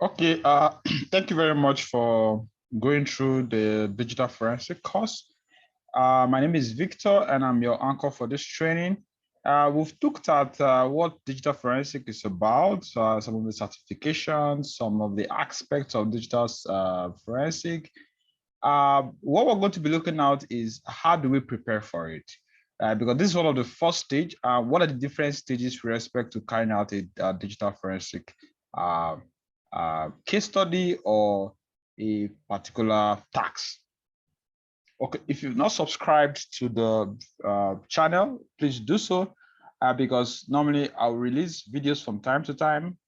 Okay, thank you very much for going through the digital forensic course. My name is Victor, and I'm your anchor for this training. We've looked at what digital forensic is about, some of the certifications, some of the aspects of digital forensic. What we're going to be looking at is how do we prepare for it? Because this is one of the first stage. What are the different stages with respect to carrying out a digital forensic case study or a particular task? Okay, if you've not subscribed to the channel, please do so, because normally I'll release videos from time to time,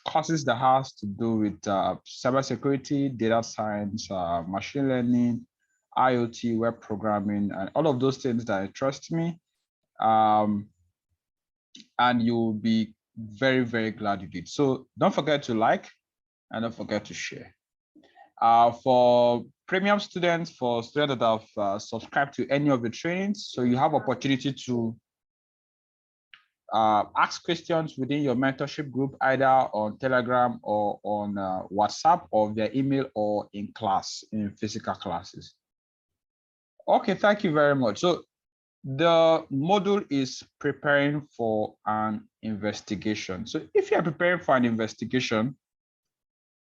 courses that has to do with cybersecurity, data science, machine learning, IoT, web programming, and all of those things that interest me. And you'll be very, very glad you did. So don't forget to like and don't forget to share. For premium students, for students that have subscribed to any of the trainings, so you have opportunity to ask questions within your mentorship group, either on Telegram or on WhatsApp or via email or in class, in physical classes. Okay, thank you very much. So the module is preparing for an investigation. So if you are preparing for an investigation,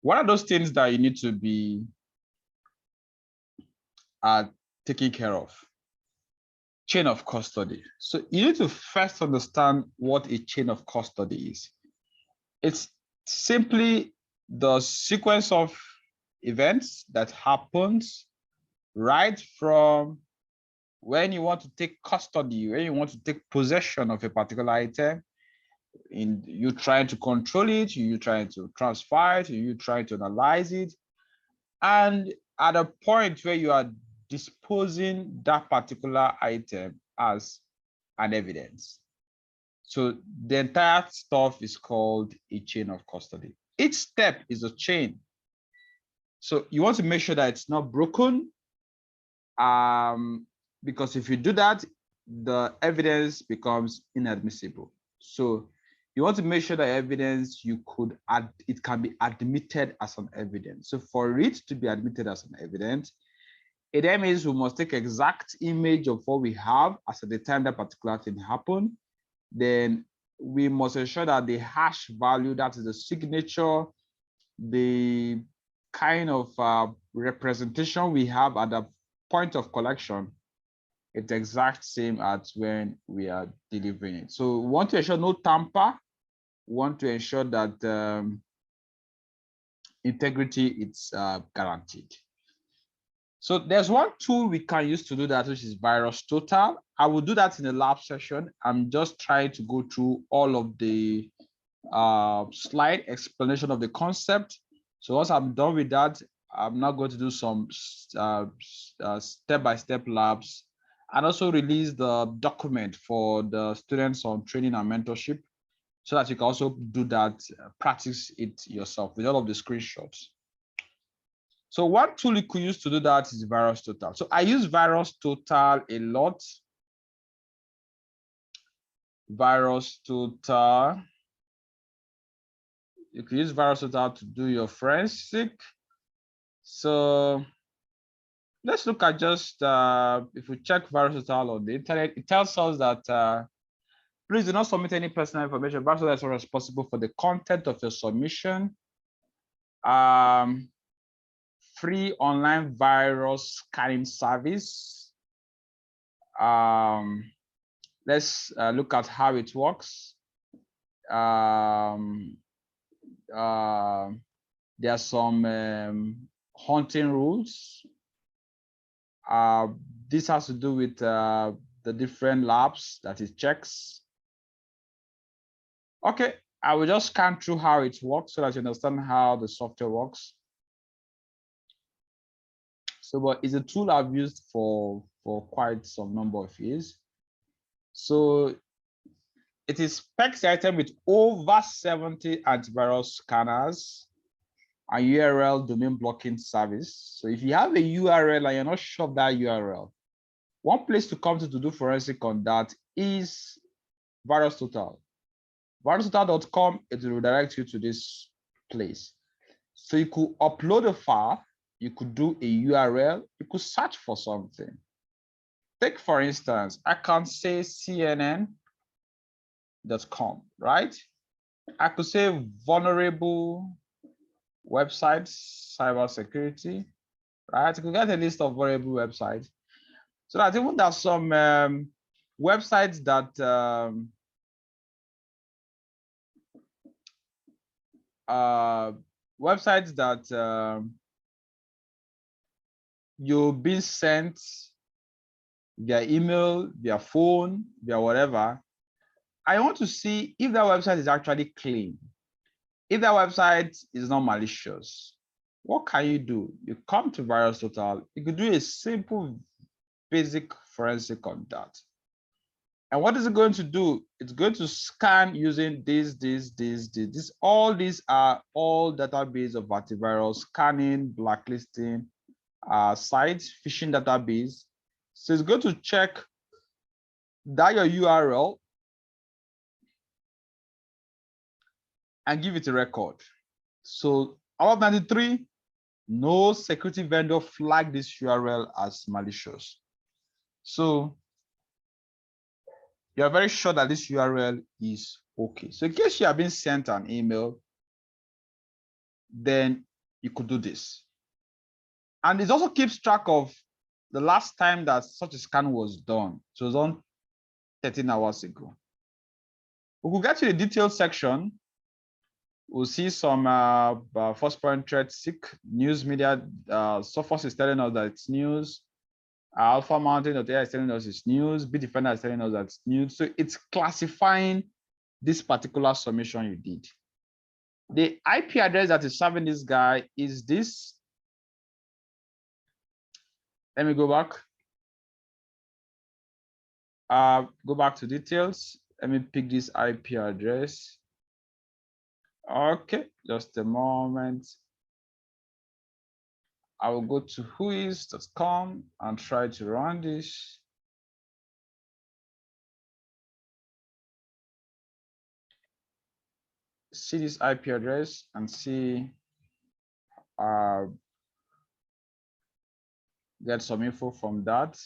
what are those things that you need to be taking care of? Chain of custody. So you need to first understand what a chain of custody is. It's simply the sequence of events that happens right from when you want to take custody, when you want to take possession of a particular item, in you trying to control it, you trying to transfer it, you trying to analyze it, and at a point where you are disposing that particular item as an evidence. So the entire stuff is called a chain of custody. Each step is a chain. So you want to make sure that it's not broken, because if you do that, the evidence becomes inadmissible. So you want to make sure that evidence it can be admitted as an evidence. So for it to be admitted as an evidence, it then means we must take exact image of what we have as at the time that particular thing happened. Then we must ensure that the hash value, that is the signature, the kind of representation we have at the point of collection, it's exact same as when we are delivering it. So we want to ensure no tamper. We want to ensure that integrity is guaranteed. So there's one tool we can use to do that, which is VirusTotal. I will do that in the lab session. I'm just trying to go through all of the slide explanation of the concept. So once I'm done with that, I'm now going to do some step-by-step labs and also release the document for the students on training and mentorship so that you can also do that, practice it yourself with all of the screenshots. So one tool you could use to do that is VirusTotal. So I use VirusTotal a lot. VirusTotal. You can use VirusTotal to do your forensic. So let's look at just, if we check VirusTotal on the internet, it tells us that please do not submit any personal information. VirusTotal is responsible for the content of your submission. Free online virus scanning service. Let's look at how it works. There are some hunting rules. This has to do with the different labs that it checks. Okay, I will just scan through how it works so that you understand how the software works. So, but it's a tool I've used for quite some number of years. So it inspects the item with over 70 antivirus scanners and URL domain blocking service. So if you have a URL and you're not sure of that URL, one place to come to do forensic on that is VirusTotal. VirusTotal.com, it will redirect you to this place. So you could upload a file, you could do a URL, you could search for something. Take, for instance, I can say CNN.com, right? I could say vulnerable websites, cybersecurity, right? You could get a list of vulnerable websites. So that even there's some websites that you've been sent via email, via phone, via whatever. I want to see if that website is actually clean. If that website is not malicious, what can you do? You come to VirusTotal, you could do a simple basic forensic on that. And what is it going to do? It's going to scan using this. All these are all database of antivirus scanning, blacklisting, sites, phishing database. So it's going to check that your URL and give it a record. So out of 93, no security vendor flagged this URL as malicious. So you're very sure that this URL is okay. So in case you have been sent an email, then you could do this. And it also keeps track of the last time that such a scan was done. So it was done 13 hours ago. We could get to the details section. We'll see some first point threat seek news media. Sophos is telling us that it's news. Alpha Mountain.ai is telling us it's news. Bitdefender is telling us that it's news. So it's classifying this particular submission you did. The IP address that is serving this guy is this. Let me go back. Go back to details. Let me pick this IP address. Okay, just a moment. I will go to whois.com and try to run this. See this IP address and see get some info from that.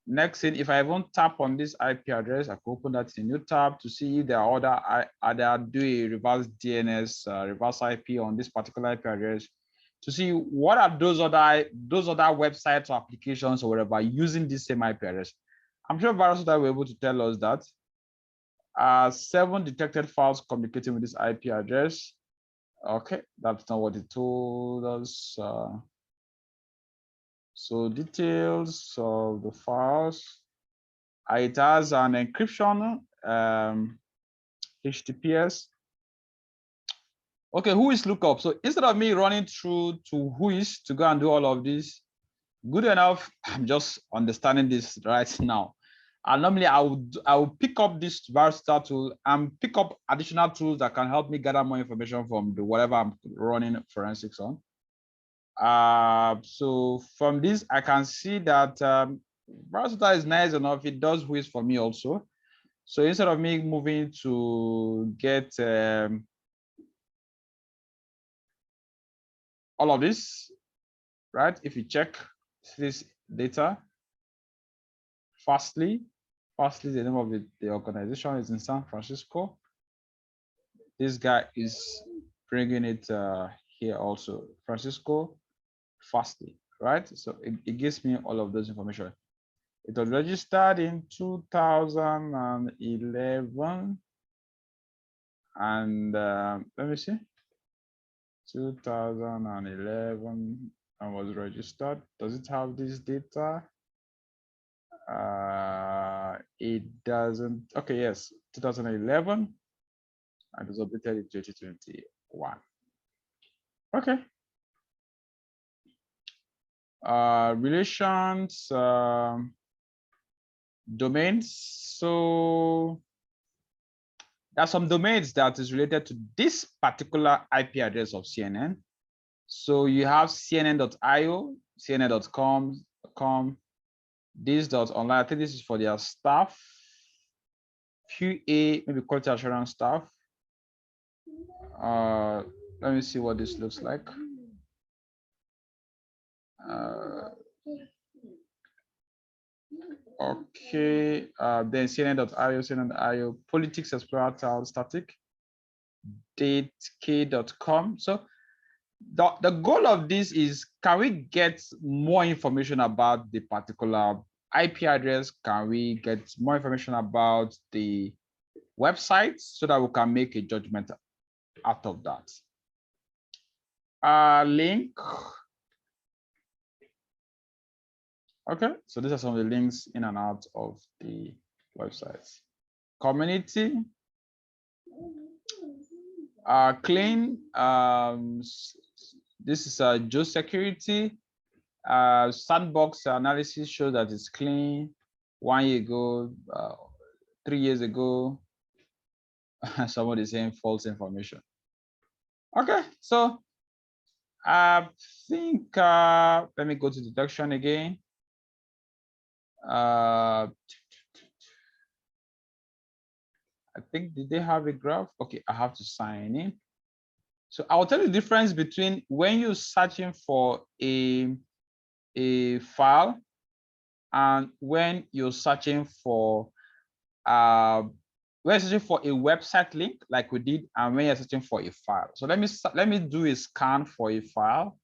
Next thing, if I won't tap on this IP address, I can open that in a new tab to see if there are other do a reverse DNS, reverse IP on this particular IP address to see what are those other websites or applications or whatever using this same IP address. I'm sure VirusTotal were able to tell us that 7 detected files communicating with this IP address. Okay, that's not what it told us. So details of the files. It has an encryption, HTTPS. Okay, whois lookup. So instead of me running through to whois to go and do all of this, good enough, I'm just understanding this right now. And normally I would pick up this VirusTotal tool and pick up additional tools that can help me gather more information from the whatever I'm running forensics on. So from this, I can see that VirusTotal is nice enough. It does whois for me also. So instead of me moving to get all of this, right? If you check this data, Fastly, the name of the organization is in San Francisco. This guy is bringing it here also, Francisco Fastly, right? So it gives me all of those information. It was registered in 2011, and let me see, 2011, I was registered. Does it have this data? It doesn't. Okay, yes, 2011. And it was updated in 2021. Okay. Relations, domains. So there are some domains that is related to this particular IP address of CNN. So you have cnn.io, cnn.com, this.online. I think this is for their staff, QA, maybe quality assurance staff. Let me see what this looks like. Okay, then CNN.io, CNN.io, politics explorer tile static, datek.com. So the goal of this is, can we get more information about the particular IP address? Can we get more information about the website so that we can make a judgment out of that? Link. Okay, so these are some of the links in and out of the websites. Community. Clean. This is Joe Security. Sandbox analysis shows that it's clean. 1 year ago, 3 years ago, somebody saying false information. Okay, so I think let me go to detection again. I think, did they have a graph? Okay, I have to sign in. So I'll tell you the difference between when you're searching for a file and when you're searching for a website link like we did, and when you're searching for a file. So let me do a scan for a file.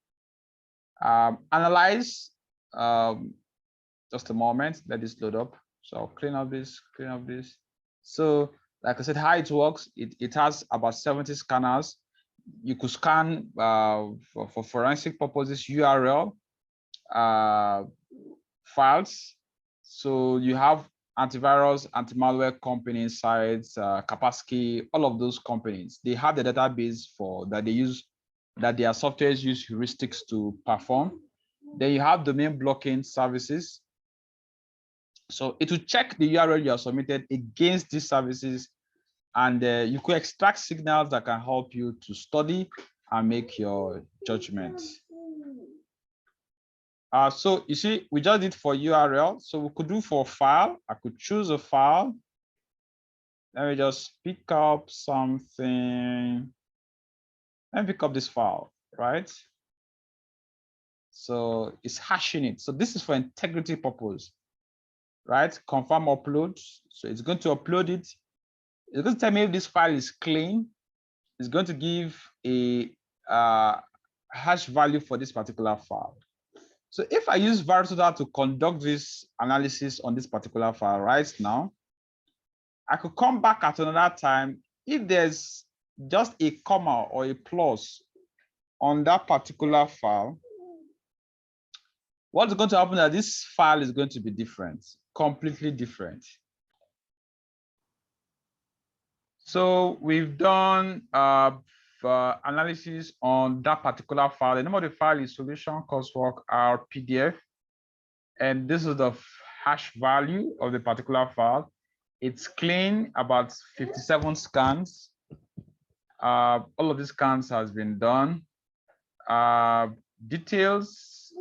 Analyze. Just a moment, let this load up. So I'll clean up this. So like I said, how it works, it has about 70 scanners. You could scan for forensic purposes URL files. So you have antivirus, anti-malware companies, sites, Kaspersky, all of those companies. They have the database that they use, that their softwares use heuristics to perform. Then you have domain blocking services. So it will check the URL you have submitted against these services, and you could extract signals that can help you to study and make your judgment. So you see, we just did for URL. So we could do for file. I could choose a file. Let me just pick up something. Let me pick up this file, right? So it's hashing it. So this is for integrity purpose, right? Confirm upload. So it's going to upload it. It's going to tell me if this file is clean. It's going to give a hash value for this particular file. So if I use VirusTotal to conduct this analysis on this particular file right now, I could come back at another time. If there's just a comma or a plus on that particular file, what's going to happen is that this file is going to be different, completely different. So we've done analysis on that particular file. The name of the file is solution coursework R PDF. And this is the hash value of the particular file. It's clean, about 57 scans. All of these scans has been done. Details.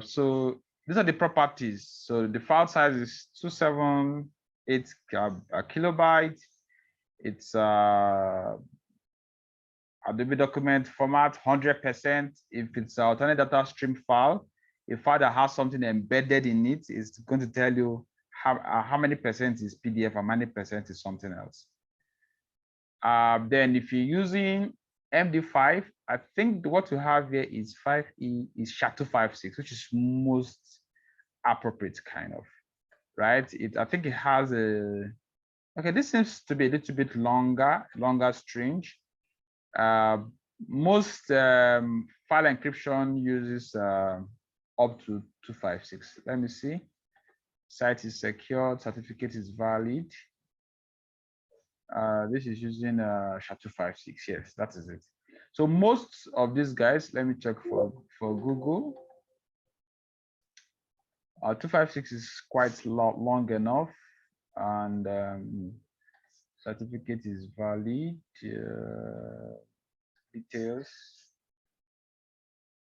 So these are the properties. So the file size is 278 kilobytes. It's Adobe document format 100%. If it's an alternate data stream file, a file that has something embedded in it is going to tell you how many percent is PDF and how many percent is something else. Then if you're using MD5, I think what you have here is 5E is SHA-256, which is most appropriate kind of, right? I think it has a, okay, this seems to be a little bit longer string. Most file encryption uses up to 256. Let me see. Site is secured, certificate is valid. This is using SHA-256. Yes, that is it. So most of these guys, let me check for Google. 256 is quite long enough, and certificate is valid. Details.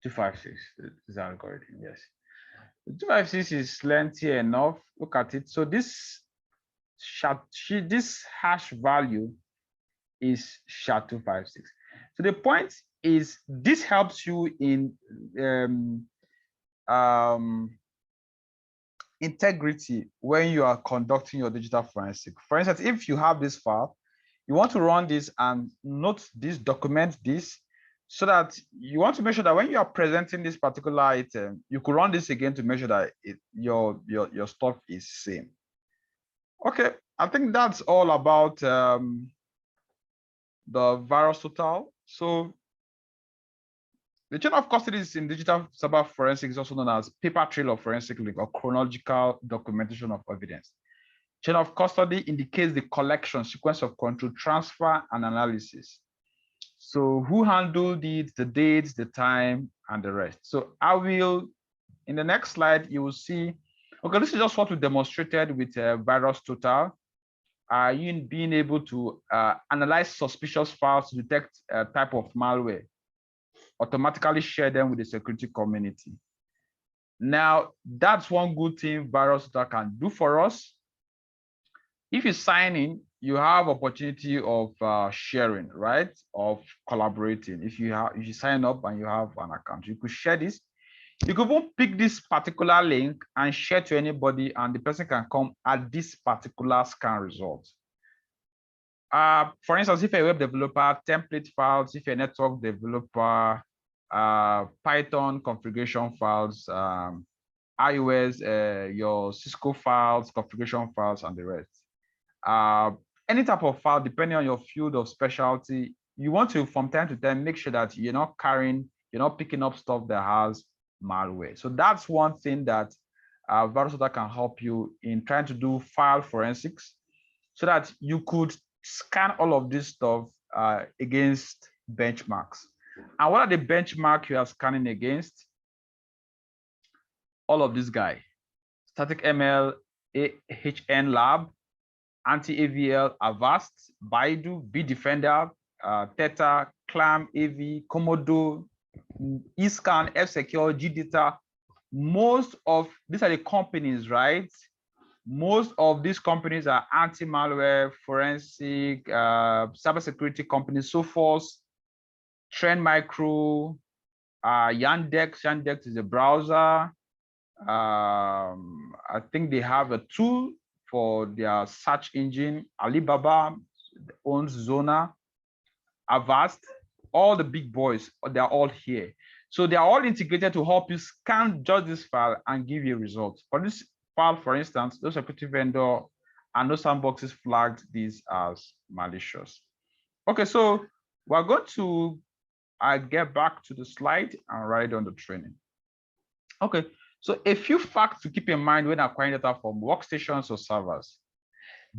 256 is algorithm. Yes, 256 is lengthy enough. Look at it. So this hash value is SHA-256. So the point is, this helps you in integrity when you are conducting your digital forensic. For instance, if you have this file, you want to run this and note this, document this, so that you want to make sure that when you are presenting this particular item, you could run this again to make sure that your stuff is same. Okay, I think that's all about the VirusTotal. So the chain of custody in digital cyber forensics is also known as paper trail of forensic link or chronological documentation of evidence. Chain of custody indicates the collection, sequence of control, transfer, and analysis. So who handled it, the dates, the time, and the rest. So I will, in the next slide, you will see, okay, this is just what we demonstrated with VirusTotal. You being able to analyze suspicious files to detect a type of malware, automatically share them with the security community. Now, that's one good thing VirusTotal can do for us. If you sign in, you have opportunity of sharing, right? Of collaborating. If you sign up and you have an account, you could share this. You could even pick this particular link and share to anybody, and the person can come at this particular scan result. For instance, if you're a web developer, template files, if you're a network developer, Python configuration files, iOS, your Cisco files, configuration files, and the rest. Any type of file, depending on your field of specialty, you want to, from time to time, make sure that you're not picking up stuff that has malware. So that's one thing that VirusTotal can help you in trying to do file forensics, so that you could scan all of this stuff against benchmarks. And what are the benchmarks you are scanning against? All of this guy: static ML, HN Lab, Anti-AVL, Avast, Baidu, Bitdefender, Theta, Clam, AV, Komodo, eScan, F-Secure, GData. Most of these are the companies, right? Most of these companies are anti-malware, forensic, cybersecurity companies, Sophos, Trend Micro, Yandex. Yandex is a browser. I think they have a tool for their search engine. Alibaba owns Zona, Avast, all the big boys, they're all here. So they are all integrated to help you scan just this file and give you results. For this file, for instance, no security vendor and no sandboxes flagged these as malicious. Okay, so we're going to get back to the slide and write on the training. Okay, so a few facts to keep in mind when acquiring data from workstations or servers.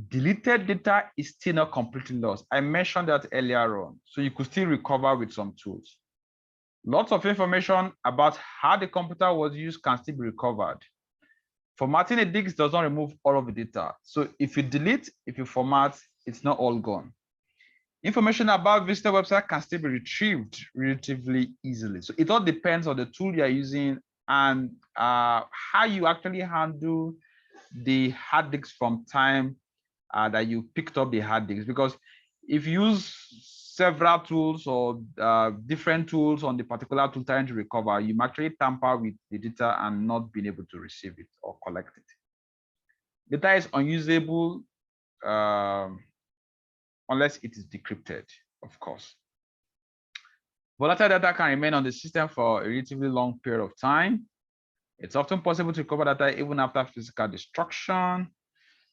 Deleted data is still not completely lost. I mentioned that earlier on, so you could still recover with some tools. Lots of information about how the computer was used can still be recovered. Formatting a disk does not remove all of the data. So if you delete, if you format, it's not all gone. Information about visitor website can still be retrieved relatively easily. So it all depends on the tool you're using and how you actually handle the hard disks from time that you picked up the hard disks. Because if you use several tools or different tools on the particular tool trying to recover, you might actually tamper with the data and not being able to receive it or collect it. Data is unusable unless it is decrypted, of course. Volatile data can remain on the system for a relatively long period of time. It's often possible to recover data even after physical destruction.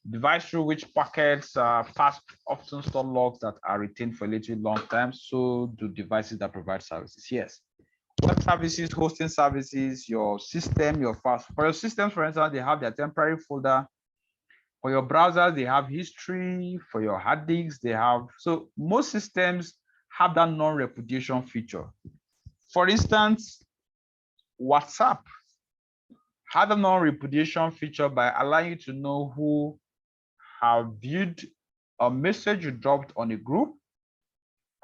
Device through which packets pass often store logs that are retained for a relatively long time. So do devices that provide services. Yes. Web services, hosting services, your system, your files. For your systems, for instance, they have their temporary folder. For your browsers, they have history. For your hard disks, they have. So most systems have that non-repudiation feature. For instance, WhatsApp had a non-repudiation feature by allowing you to know who have viewed a message you dropped on a group,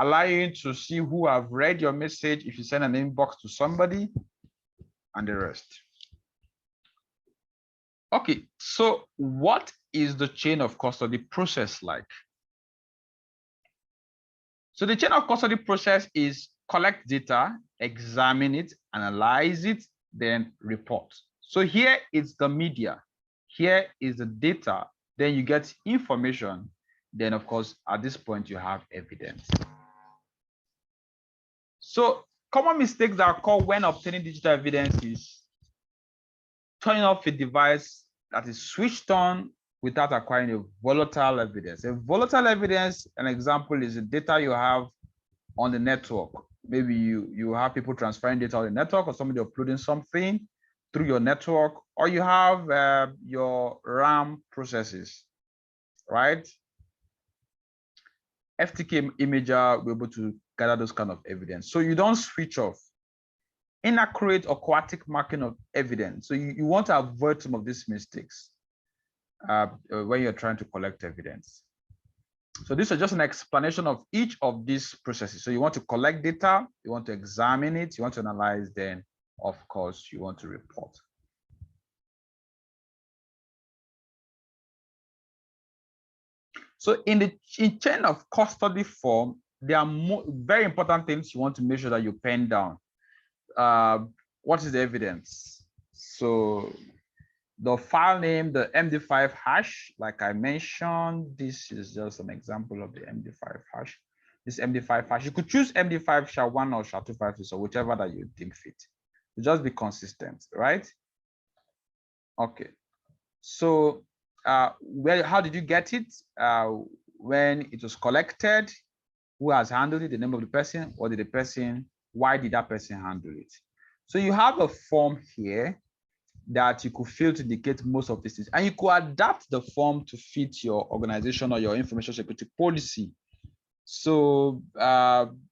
allowing you to see who have read your message if you send an inbox to somebody, and the rest. Okay, so what is the chain of custody process like? So the chain of custody process is collect data, examine it, analyze it, then report. So here is the media. Here is the data. Then you get information. Then, of course, at this point, you have evidence. So common mistakes that occur when obtaining digital evidence is turning off a device that is switched on without acquiring a volatile evidence. A volatile evidence, an example is the data you have on the network. Maybe you have people transferring data on the network, or somebody uploading something through your network, or you have your RAM processes, right? FTK imager will be able to gather those kind of evidence. So you don't switch off. Inaccurate or chaotic marking of evidence. So you want to avoid some of these mistakes when you're trying to collect evidence. So this is just an explanation of each of these processes. So you want to collect data, you want to examine it, you want to analyze, then of course you want to report. So in the chain of custody form, there are very important things you want to make sure that you pen down. What is the evidence? So the file name, the MD5 hash, like I mentioned, this is just an example of the MD5 hash. This MD5 hash, you could choose MD5 SHA-1 or SHA-256 or whichever that you think fit. Just be consistent, right? Okay. So how did you get it? When it was collected, who has handled it, the name of the person, or did the person, why did that person handle it? So you have a form here that you could fill to indicate most of these things, and you could adapt the form to fit your organization or your information security policy. So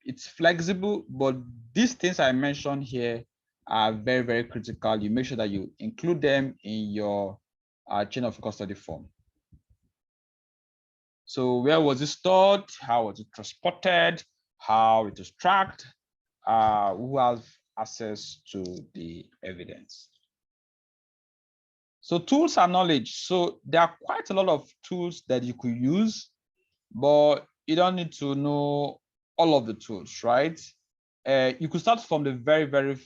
it's flexible, but these things I mentioned here are very, very critical. You make sure that you include them in your chain of custody form. So where was it stored? How was it transported? How it was tracked? Who has access to the evidence? So tools and knowledge. So there are quite a lot of tools that you could use, but you don't need to know all of the tools, right? You could start from the very, very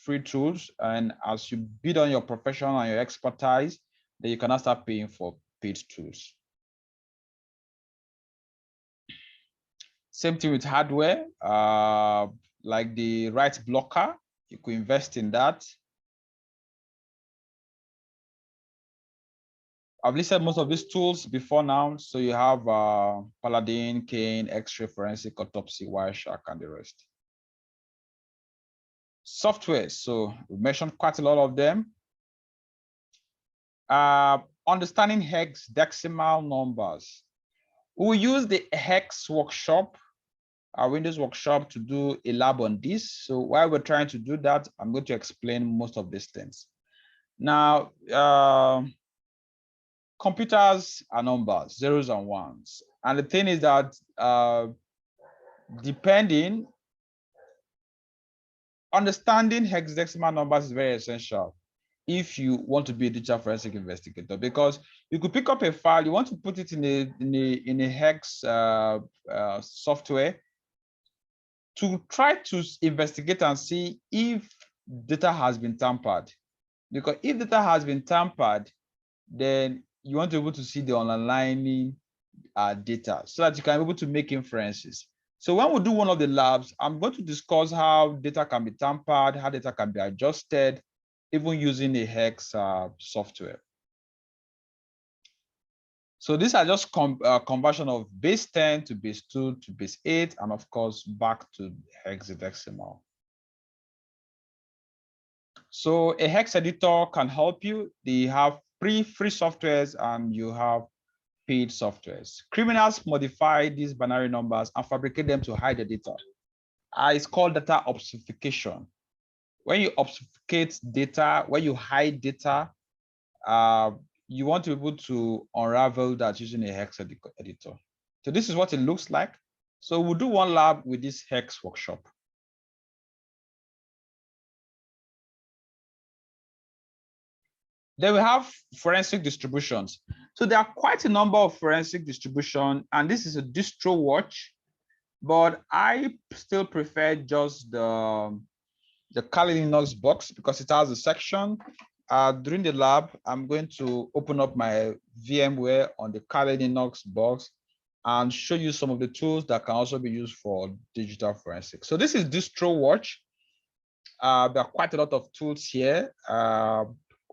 free tools, and as you build on your profession and your expertise, then you can start paying for paid tools. Same thing with hardware, like the write blocker. You could invest in that. I've listed most of these tools before now. So you have Paladin, Kane, X-ray Forensic, Autopsy, Wireshark, and the rest. Software. So we mentioned quite a lot of them. Understanding Hex Decimal Numbers. We use the Hex workshop, our Windows workshop, to do a lab on this. So while we're trying to do that, I'm going to explain most of these things. Now, computers are numbers, zeros and ones. And the thing is that understanding hexadecimal numbers is very essential if you want to be a digital forensic investigator, because you could pick up a file, you want to put it in a hex software to try to investigate and see if data has been tampered. Because if data has been tampered, then you want to be able to see the underlying data so that you can be able to make inferences. So when we do one of the labs, I'm going to discuss how data can be tampered, how data can be adjusted, even using a hex software. So these are just conversion of base 10 to base 2 to base 8, and of course, back to hexadecimal. So a hex editor can help you. They have free softwares and you have paid softwares. Criminals modify these binary numbers and fabricate them to hide the data. It's called data obfuscation. When you obfuscate data, when you hide data, you want to be able to unravel that using a hex editor. So this is what it looks like. So we'll do one lab with this hex workshop. Then we have forensic distributions. So there are quite a number of forensic distribution, and this is a distro watch. but I still prefer just the Kali Linux box because it has a section. During the lab, I'm going to open up my VMware on the Kali Linux box and show you some of the tools that can also be used for digital forensics. So this is DistroWatch. There are quite a lot of tools here.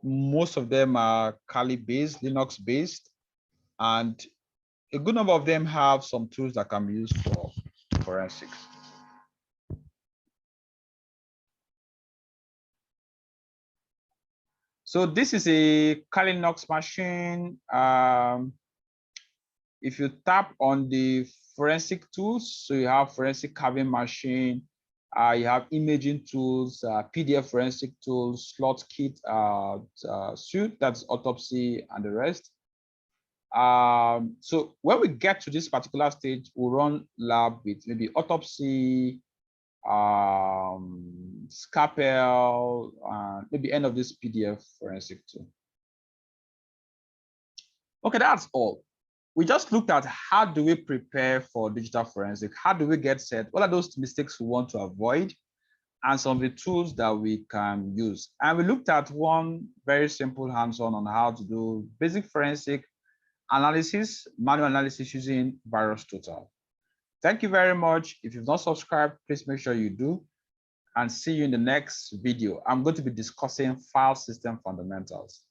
Most of them are Kali based, Linux based, and a good number of them have some tools that can be used for forensics. So this is a Kali Linux machine. If you tap on the forensic tools, so you have forensic carving machine, you have imaging tools, PDF forensic tools, slot kit suite, that's autopsy and the rest. So when we get to this particular stage, we'll run lab with maybe autopsy, scalpel, maybe end of this PDF forensic tool. Okay, that's all. We just looked at how do we prepare for digital forensic? How do we get set? What are those mistakes we want to avoid? And some of the tools that we can use. And we looked at one very simple hands-on on how to do basic forensic analysis, manual analysis using VirusTotal. Thank you very much. If you've not subscribed, please make sure you do. And see you in the next video. I'm going to be discussing file system fundamentals.